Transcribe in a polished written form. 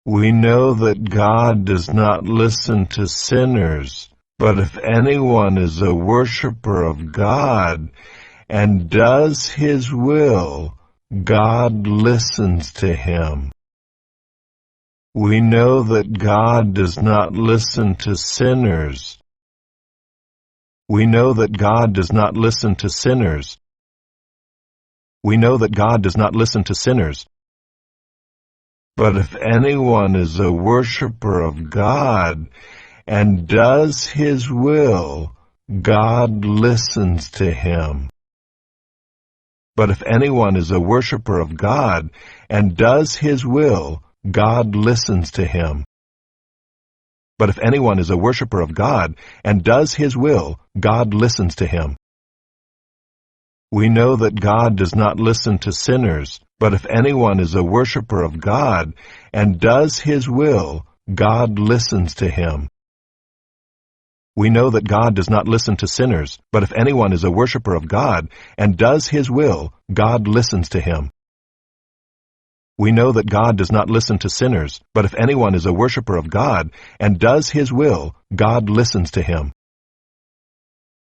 We know that God does not listen to sinners, but if anyone is a worshiper of God and does His will, God listens to him. We know that God does not listen to sinners. We know that God does not listen to sinners. We know that God does not listen to sinners. But if anyone is a worshiper of God and does His will, God listens to him. But if anyone is a worshiper of God and does His will, God listens to him. But if anyone is a worshiper of God and does His will, God listens to him. We know that God does not listen to sinners, but if anyone is a worshiper of God and does His will, God listens to him. We know that God does not listen to sinners, but if anyone is a worshiper of God and does His will, God listens to him. We know that God does not listen to sinners, but if anyone is a worshiper of God and does His will, God listens to him.